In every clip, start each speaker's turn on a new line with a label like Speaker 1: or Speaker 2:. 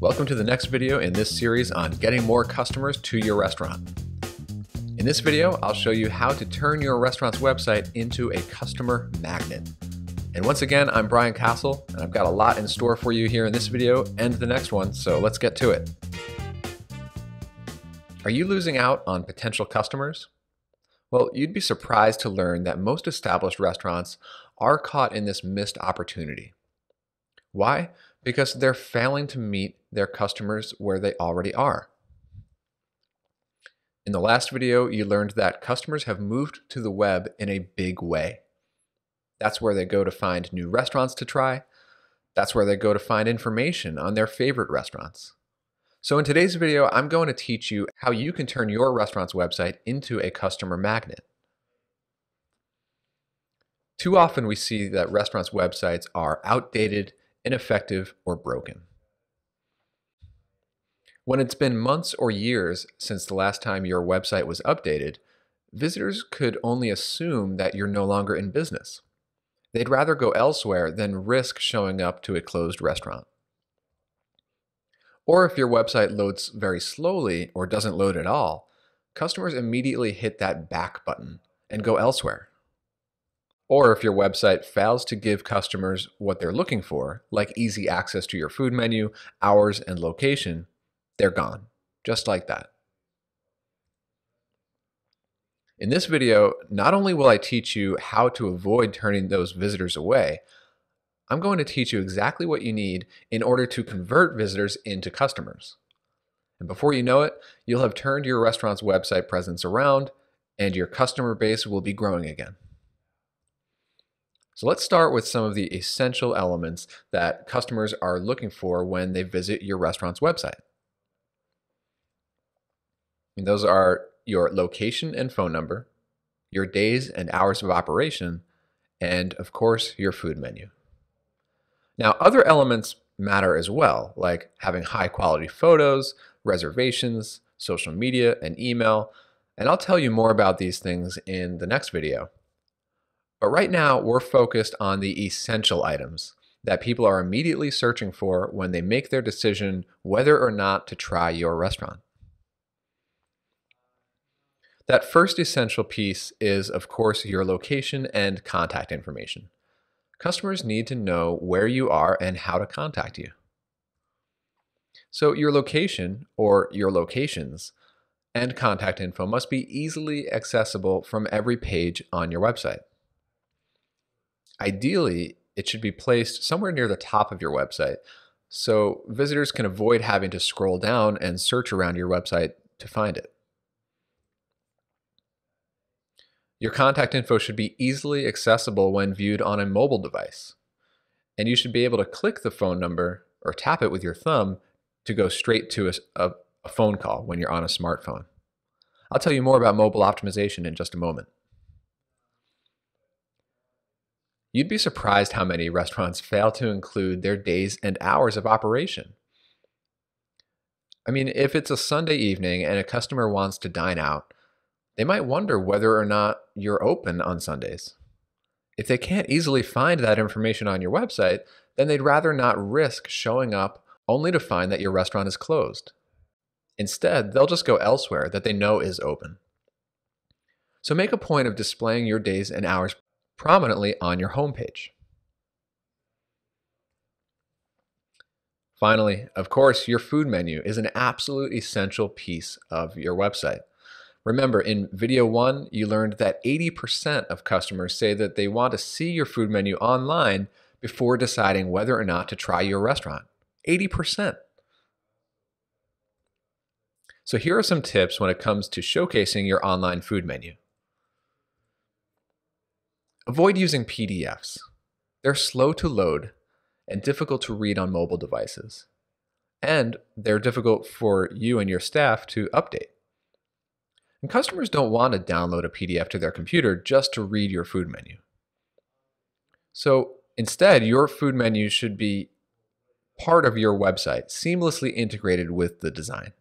Speaker 1: Welcome to the next video in this series on getting more customers to your restaurant. In this video, I'll show you how to turn your restaurant's website into a customer magnet. And once again, I'm Brian Castle, and I've got a lot in store for you here in this video and the next one, so let's get to it. Are you losing out on potential customers? Well, you'd be surprised to learn that most established restaurants are caught in this missed opportunity. Why? Because they're failing to meet their customers where they already are. In the last video, you learned that customers have moved to the web in a big way. That's where they go to find new restaurants to try. That's where they go to find information on their favorite restaurants. So in today's video, I'm going to teach you how you can turn your restaurant's website into a customer magnet. Too often we see that restaurants' websites are outdated, ineffective, or broken. When it's been months or years since the last time your website was updated, visitors could only assume that you're no longer in business. They'd rather go elsewhere than risk showing up to a closed restaurant. Or if your website loads very slowly or doesn't load at all, customers immediately hit that back button and go elsewhere. Or if your website fails to give customers what they're looking for, like easy access to your food menu, hours, and location, they're gone, just like that. In this video, not only will I teach you how to avoid turning those visitors away, I'm going to teach you exactly what you need in order to convert visitors into customers. And before you know it, you'll have turned your restaurant's website presence around and your customer base will be growing again. So let's start with some of the essential elements that customers are looking for when they visit your restaurant's website. And those are your location and phone number, your days and hours of operation, and of course, your food menu. Now, other elements matter as well, like having high quality photos, reservations, social media, and email, and I'll tell you more about these things in the next video. But right now, we're focused on the essential items that people are immediately searching for when they make their decision whether or not to try your restaurant. That first essential piece is, of course, your location and contact information. Customers need to know where you are and how to contact you. So your location, or your locations, and contact info must be easily accessible from every page on your website. Ideally, it should be placed somewhere near the top of your website so visitors can avoid having to scroll down and search around your website to find it. Your contact info should be easily accessible when viewed on a mobile device, and you should be able to click the phone number or tap it with your thumb to go straight to a phone call when you're on a smartphone. I'll tell you more about mobile optimization in just a moment. You'd be surprised how many restaurants fail to include their days and hours of operation. I mean, if it's a Sunday evening and a customer wants to dine out, they might wonder whether or not you're open on Sundays. If they can't easily find that information on your website, then they'd rather not risk showing up only to find that your restaurant is closed. Instead, they'll just go elsewhere that they know is open. So make a point of displaying your days and hours prominently on your homepage. Finally, of course, your food menu is an absolute essential piece of your website. Remember, in video 1, you learned that 80% of customers say that they want to see your food menu online before deciding whether or not to try your restaurant. 80%. So here are some tips when it comes to showcasing your online food menu. Avoid using PDFs. They're slow to load and difficult to read on mobile devices. And they're difficult for you and your staff to update. And customers don't want to download a PDF to their computer just to read your food menu. So instead, your food menu should be part of your website, seamlessly integrated with the design.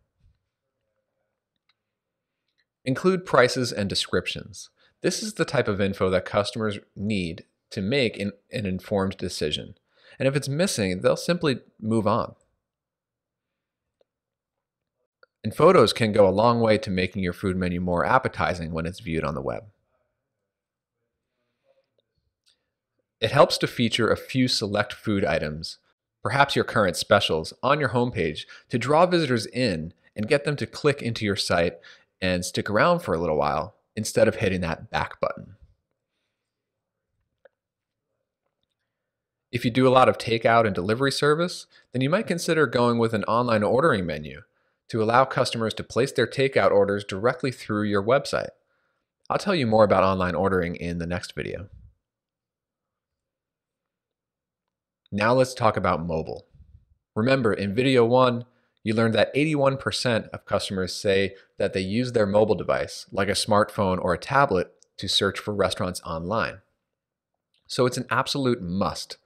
Speaker 1: Include prices and descriptions. This is the type of info that customers need to make an informed decision. And if it's missing, they'll simply move on. And photos can go a long way to making your food menu more appetizing when it's viewed on the web. It helps to feature a few select food items, perhaps your current specials, on your homepage to draw visitors in and get them to click into your site and stick around for a little while instead of hitting that back button. If you do a lot of takeout and delivery service, then you might consider going with an online ordering menu to allow customers to place their takeout orders directly through your website. I'll tell you more about online ordering in the next video. Now let's talk about mobile. Remember, in video 1, you learned that 81% of customers say that they use their mobile device, like a smartphone or a tablet, to search for restaurants online. So it's an absolute must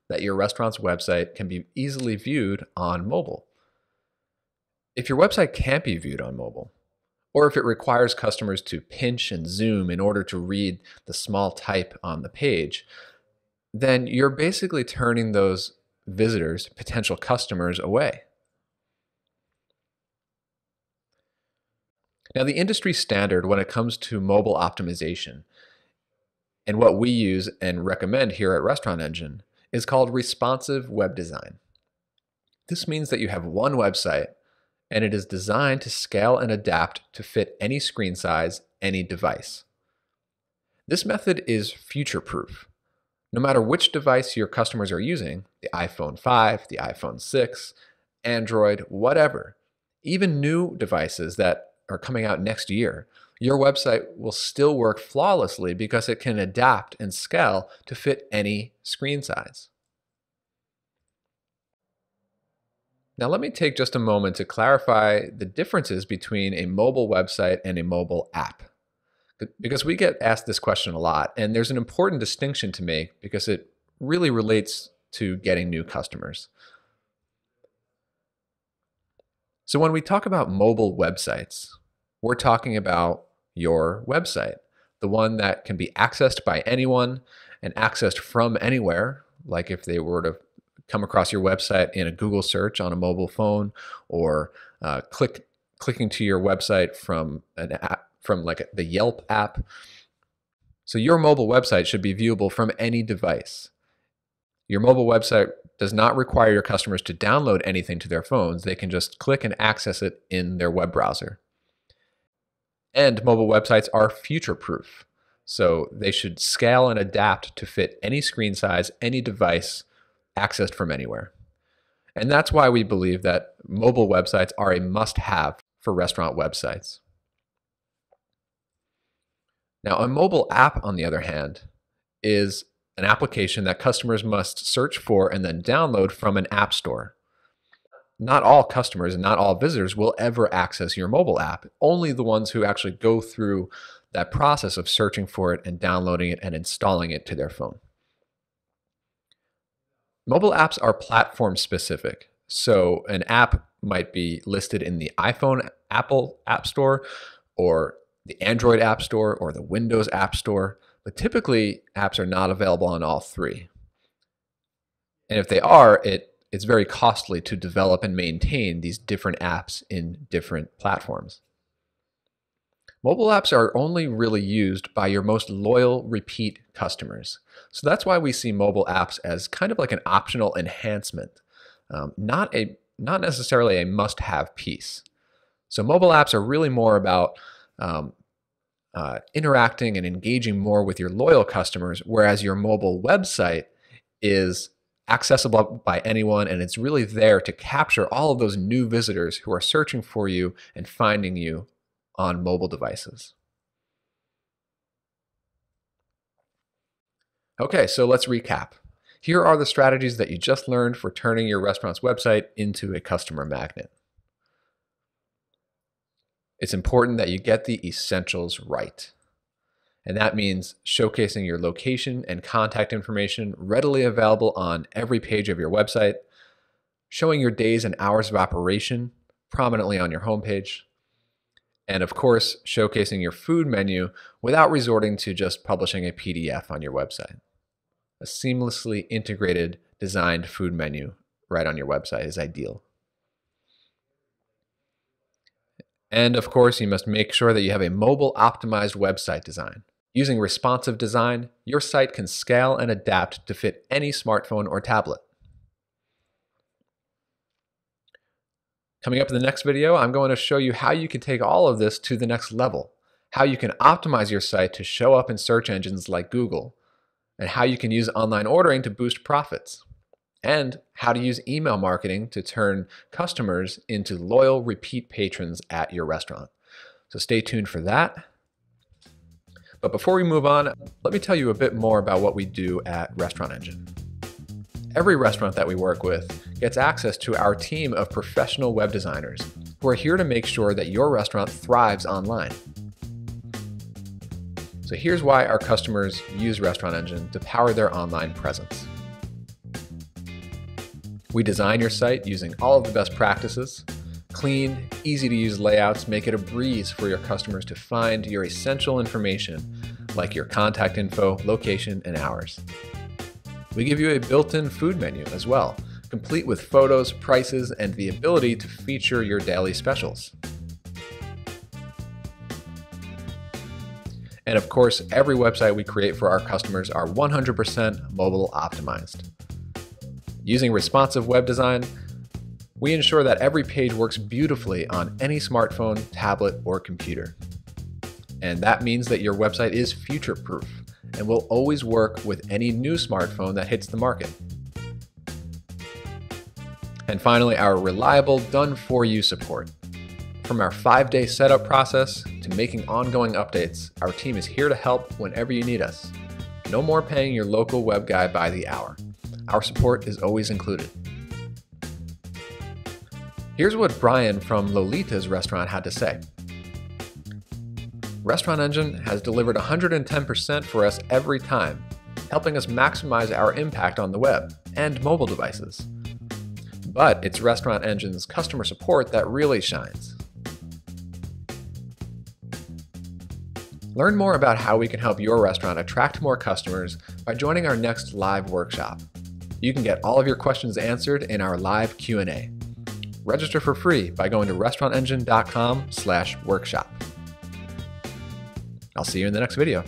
Speaker 1: that your restaurant's website can be easily viewed on mobile. If your website can't be viewed on mobile, or if it requires customers to pinch and zoom in order to read the small type on the page, then you're basically turning those visitors, potential customers, away. Now, the industry standard when it comes to mobile optimization, and what we use and recommend here at Restaurant Engine, is called responsive web design. This means that you have one website and it is designed to scale and adapt to fit any screen size, any device. This method is future-proof. No matter which device your customers are using, the iPhone 5, the iPhone 6, Android, whatever, even new devices that are coming out next year, your website will still work flawlessly because it can adapt and scale to fit any screen size. Now let me take just a moment to clarify the differences between a mobile website and a mobile app, because we get asked this question a lot, and there's an important distinction to make because it really relates to getting new customers. So when we talk about mobile websites, we're talking about your website, the one that can be accessed by anyone and accessed from anywhere, like if they were to come across your website in a Google search on a mobile phone, or clicking to your website from an app, from like the Yelp app. So your mobile website should be viewable from any device. Your mobile website does not require your customers to download anything to their phones. They can just click and access it in their web browser. And mobile websites are future-proof, so they should scale and adapt to fit any screen size, any device, accessed from anywhere. And that's why we believe that mobile websites are a must-have for restaurant websites. Now, a mobile app, on the other hand, is an application that customers must search for and then download from an app store. Not all customers and not all visitors will ever access your mobile app. Only the ones who actually go through that process of searching for it and downloading it and installing it to their phone. Mobile apps are platform specific. So an app might be listed in the iPhone Apple App Store, or the Android App Store, or the Windows App Store, but typically apps are not available on all three. And if they are, it's very costly to develop and maintain these different apps in different platforms. Mobile apps are only really used by your most loyal repeat customers. So that's why we see mobile apps as kind of like an optional enhancement, not necessarily a must-have piece. So mobile apps are really more about interacting and engaging more with your loyal customers, whereas your mobile website is accessible by anyone, and it's really there to capture all of those new visitors who are searching for you and finding you on mobile devices. Okay, so let's recap. Here are the strategies that you just learned for turning your restaurant's website into a customer magnet. It's important that you get the essentials right. And that means showcasing your location and contact information readily available on every page of your website, showing your days and hours of operation prominently on your homepage, and of course, showcasing your food menu without resorting to just publishing a PDF on your website. A seamlessly integrated, designed food menu right on your website is ideal. And of course, you must make sure that you have a mobile optimized website design. Using responsive design, your site can scale and adapt to fit any smartphone or tablet. Coming up in the next video, I'm going to show you how you can take all of this to the next level, how you can optimize your site to show up in search engines like Google, and how you can use online ordering to boost profits, and how to use email marketing to turn customers into loyal repeat patrons at your restaurant. So stay tuned for that. But before we move on, let me tell you a bit more about what we do at Restaurant Engine. Every restaurant that we work with gets access to our team of professional web designers who are here to make sure that your restaurant thrives online. So here's why our customers use Restaurant Engine to power their online presence. We design your site using all of the best practices. Clean, easy to use layouts make it a breeze for your customers to find your essential information like your contact info, location, and hours. We give you a built-in food menu as well, complete with photos, prices, and the ability to feature your daily specials. And of course, every website we create for our customers are 100% mobile optimized. Using responsive web design, we ensure that every page works beautifully on any smartphone, tablet, or computer. And that means that your website is future-proof and will always work with any new smartphone that hits the market. And finally, our reliable, done-for-you support. From our 5-day setup process to making ongoing updates, our team is here to help whenever you need us. No more paying your local web guy by the hour. Our support is always included. Here's what Brian from Lolita's restaurant had to say. Restaurant Engine has delivered 110% for us every time, helping us maximize our impact on the web and mobile devices. But it's Restaurant Engine's customer support that really shines. Learn more about how we can help your restaurant attract more customers by joining our next live workshop. You can get all of your questions answered in our live Q&A. Register for free by going to restaurantengine.com/workshop. I'll see you in the next video.